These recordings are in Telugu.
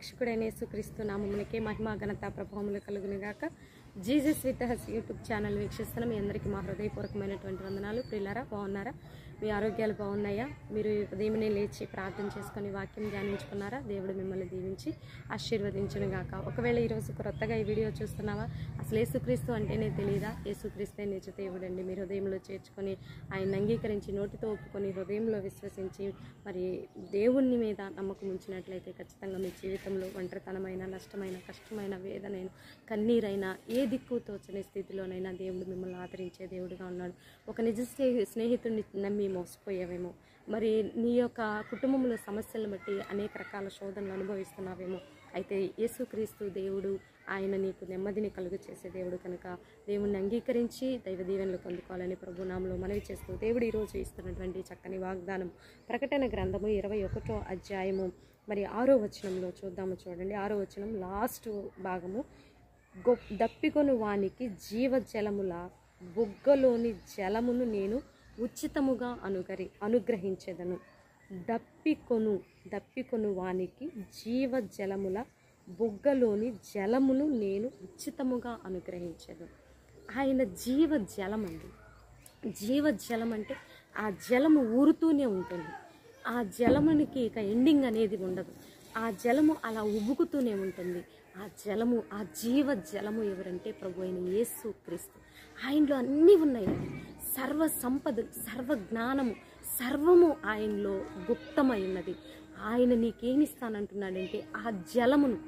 రక్షకుడైన యేసుక్రీస్తు నామమునకే మహిమ ఘనత ప్రభావములు కలుగును గాక. Jesus with has YouTube channel వీక్షిస్తున్న మీ అందరికీ మా హృదయపూర్వకమైనటువంటి వందనాలు. ప్రియులారా, బాగున్నారా? మీ ఆరోగ్యాలు బాగున్నాయా? మీరు ఉదయమే లేచి ప్రార్థన చేసుకొని వాక్యం ధ్యానించుకున్నారా? దేవుడు మిమ్మల్ని దీవించి ఆశీర్వదించును గాక. ఒకవేళ ఈరోజు కొత్తగా ఈ వీడియో చూస్తున్నావా? అసలు యేసుక్రీస్తు అంటేనే తెలియదా? యేసుక్రీస్తే నిజ దేవుడండి. మీరు హృదయంలో చేర్చుకొని ఆయన అంగీకరించి నోటితో ఒప్పుకొని హృదయంలో విశ్వసించి మరి దేవుని మీద నమ్మకం ఉంచినట్లయితే ఖచ్చితంగా మీ జీవితంలో ఒంటరితనమైన, నష్టమైన, కష్టమైన, వేదనైన, కన్నీరైనా, ఏ దిక్కు తోచని స్థితిలోనైనా దేవుడు మిమ్మల్ని ఆదరించే దేవుడుగా ఉన్నాడు. ఒక నిజ స్నేహితుడిని నమ్మి మోసపోయావేమో, మరి నీ యొక్క కుటుంబంలో సమస్యలను బట్టి అనేక రకాల శోధనలు అనుభవిస్తున్నావేమో. అయితే యేసుక్రీస్తు దేవుడు, ఆయన నీకు నెమ్మదిని కలుగు చేసే దేవుడు కనుక దేవుణ్ణి అంగీకరించి దైవ దీవెనలు పొందుకోవాలని ప్రభునామంలో మనవి చేస్తూ దేవుడు ఈరోజు ఇస్తున్నటువంటి చక్కని వాగ్దానం ప్రకటన గ్రంథము 21వ అధ్యాయము మరి 6వ వచనంలో చూద్దాము. చూడండి, 6వ వచనం లాస్ట్ భాగము. దప్పికొను వానికి జీవజలముల బుగ్గలోని జలమును నేను ఉచితముగా అనుగ్రహించెదను. దప్పికొను వానికి జీవజలముల బుగ్గలోని జలమును నేను ఉచితముగా అనుగ్రహించెదను. ఆయన జీవజలం అండి. జీవజలం అంటే ఆ జలము ఊరుతూనే ఉంటుంది. ఆ జలమునికి ఇక ఎండింగ్ అనేది ఉండదు. ఆ జలము అలా ఉబుకుతూనే ఉంటుంది. ఆ జలము, ఆ జీవ జలము ఎవరంటే ప్రభు అయిన యేసుక్రీస్తు. ఆయనలో అన్నీ ఉన్నాయండి. సర్వ సంపదలు, సర్వ జ్ఞానము, సర్వము ఆయనలో గుప్తమై ఉన్నది. ఆయన నీకేమిస్తానంటున్నాడంటే ఆ జలమును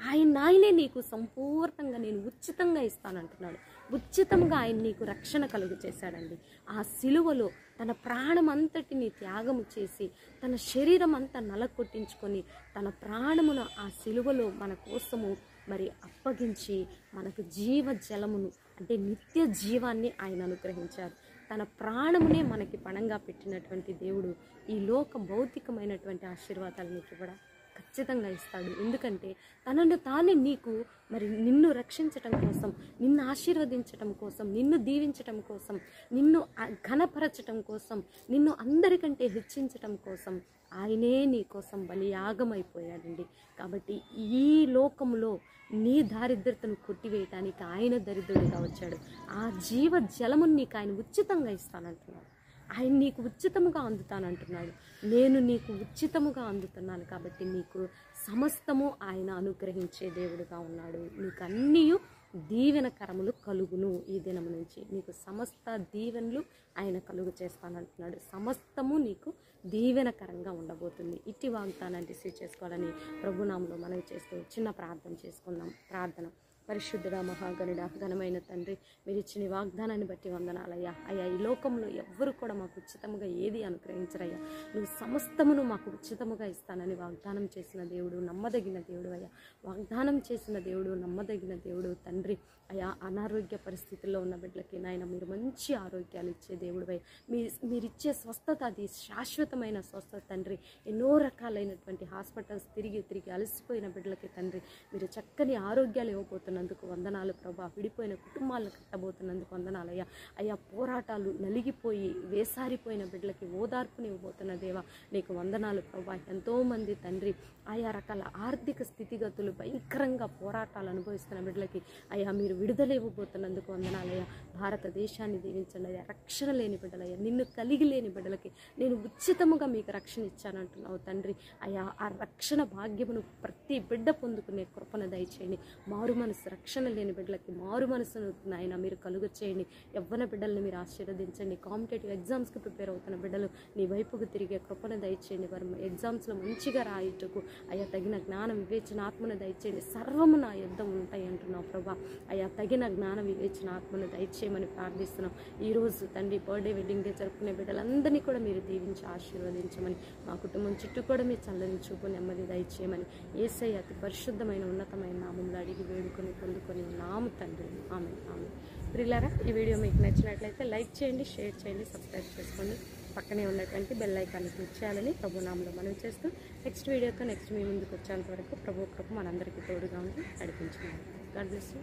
ఆయనే నీకు సంపూర్ణంగా నేను ఉచితంగా ఇస్తానంటున్నాడు. ఉచితంగా ఆయన నీకు రక్షణ కలుగు చేశాడండి. ఆ సిలువలో తన ప్రాణం అంతటిని త్యాగము చేసి, తన శరీరం అంతా నలకొట్టించుకొని, తన ప్రాణమును ఆ సిలువలో మన కోసము మరి అప్పగించి మనకు జీవజలమును అంటే నిత్య జీవాన్ని ఆయన అనుగ్రహించారు. తన ప్రాణమునే మనకి పణంగా పెట్టినటువంటి దేవుడు ఈ లోక భౌతికమైనటువంటి ఆశీర్వాదాలు నీకు కూడా ఖచ్చితంగా ఇస్తాడు. ఎందుకంటే తనను తానే నీకు మరి నిన్ను రక్షించటం కోసం, నిన్ను ఆశీర్వదించటం కోసం, నిన్ను దీవించటం కోసం, నిన్ను ఘనపరచటం కోసం, నిన్ను అందరికంటే హెచ్చించటం కోసం ఆయనే నీ కోసం బలియాగమైపోయాడండి. కాబట్టి ఈ లోకములో నీ దారిద్రతను కొట్టివేయటానికి ఆయన దరిద్రుడిగా వచ్చాడు. ఆ జీవ జలమును నీకు ఆయన ఉచితంగా ఇస్తానంటున్నాడు. ఆయన నీకు ఉచితముగా అందుతానంటున్నాడు. నేను నీకు ఉచితముగా అందుతున్నాను కాబట్టి నీకు సమస్తము ఆయన అనుగ్రహించే దేవుడుగా ఉన్నాడు. నీకు అన్నీ దీవెనకరములు కలుగును. ఈ దినము నుంచి నీకు సమస్త దీవెనలు ఆయన కలుగు చేస్తానంటున్నాడు. సమస్తము నీకు దీవెనకరంగా ఉండబోతుంది. ఇట్టి వాగ్దానాన్ని రిసీవ్ చేసుకోవాలని ప్రభునామంలో మనవి చేస్తూ చిన్న ప్రార్థన చేసుకుందాం. ప్రార్థన. పరిశుద్ధుడా, మహాగణుడా, ఘనమైన తండ్రి, మీరు ఇచ్చిన వాగ్దానాన్ని బట్టి వందనాలయ్యా. అయ్యా, ఈ లోకంలో ఎవ్వరు కూడా మాకు ఉచితముగా ఏది అనుగ్రహించరయ్యా. నువ్వు సమస్తమును మాకు ఉచితముగా ఇస్తానని వాగ్దానం చేసిన దేవుడు, నమ్మదగిన దేవుడు అయ్యా. వాగ్దానం చేసిన దేవుడు, నమ్మదగిన దేవుడు తండ్రి. అయ్యా, అనారోగ్య పరిస్థితుల్లో ఉన్న బిడ్డలకి నాయన మీరు మంచి ఆరోగ్యాలు ఇచ్చే దేవుడు అయ్యా. మీరిచ్చే స్వస్థత అది శాశ్వతమైన స్వస్థత తండ్రి. ఎన్నో రకాలైనటువంటి హాస్పిటల్స్ తిరిగి అలసిపోయిన బిడ్డలకి తండ్రి మీరు చక్కని ఆరోగ్యాలు ఇవ్వబోతున్నారు. వందనాలు ప్రభా. విడిపోయిన కుటుంబాలను కట్టబోతున్నందుకు వందనాలయ్యా. అయ్యా, పోరాటాలు నలిగిపోయి వేసారిపోయిన బిడ్డలకి ఓదార్పుని ఇవ్వబోతున్న దేవా నీకు వందనాలు ప్రభా. ఎంతోమంది తండ్రి ఆయా రకాల ఆర్థిక స్థితిగతులు భయంకరంగా పోరాటాలు అనుభవిస్తున్న బిడ్డలకి అయ్యా మీరు విడుదల ఇవ్వబోతున్నందుకు వందనాలయ్యా. భారతదేశాన్ని దీవించండి అయ్యా. రక్షణ లేని బిడ్డలయ్యా, నిన్ను కలిగి లేని బిడ్డలకి నేను ఉచితముగా మీకు రక్షణ ఇచ్చానంటున్నావు తండ్రి. అయ్యా, ఆ రక్షణ భాగ్యమును ప్రతి బిడ్డ పొందుకునే కృపను దయచేయండి. మారు మనసు రక్షణ లేని బిడ్డలకి మారు మనసును ఆయన మీరు కలుగు చేయండి. యవ్వన బిడ్డల్ని మీరు ఆశీర్వదించండి. కాంపిటేటివ్ ఎగ్జామ్స్కి ప్రిపేర్ అవుతున్న బిడ్డలు నీ వైపుకు తిరిగే కృపను దయచేయండి. వారు ఎగ్జామ్స్లో మంచిగా రాయుటకు అయ్యా తగిన జ్ఞానం, వివేచన, ఆత్మను దయచేయండి. సర్వము నా యుద్ధం ఉంటాయి అంటున్నావు ప్రభా. అయ్యా, తగిన జ్ఞానం, వివేచన, ఆత్మను దయచేయమని ప్రార్థిస్తున్నాం. ఈరోజు తండ్రి బర్త్డే, వెడ్డింగ్ డే జరుపుకునే బిడ్డలందరినీ కూడా మీరు దీవించి ఆశీర్వదించమని, మా కుటుంబం చుట్టూ కూడా మీ చల్లని చూపు, నెమ్మది దయచేయమని యేసయ్య అతి పరిశుద్ధమైన ఉన్నతమైన నామంలో అడిగి వేడుకొని పొందుకొని నాము తండ్రి. ఆమె. ప్రియులారా, ఈ వీడియో మీకు నచ్చినట్లయితే లైక్ చేయండి, షేర్ చేయండి, సబ్స్క్రైబ్ చేసుకోండి. పక్కనే ఉన్నటువంటి బెల్ ఐకాన్ని క్లిక్ చేయాలని ప్రభునామంలో మనవి చేస్తూ నెక్స్ట్ వీడియోతో మీ ముందుకు వచ్చేంత వరకు ప్రభు కృప మనందరికీ తోడుగా ఉండి నడిపించుకోండి. God bless you.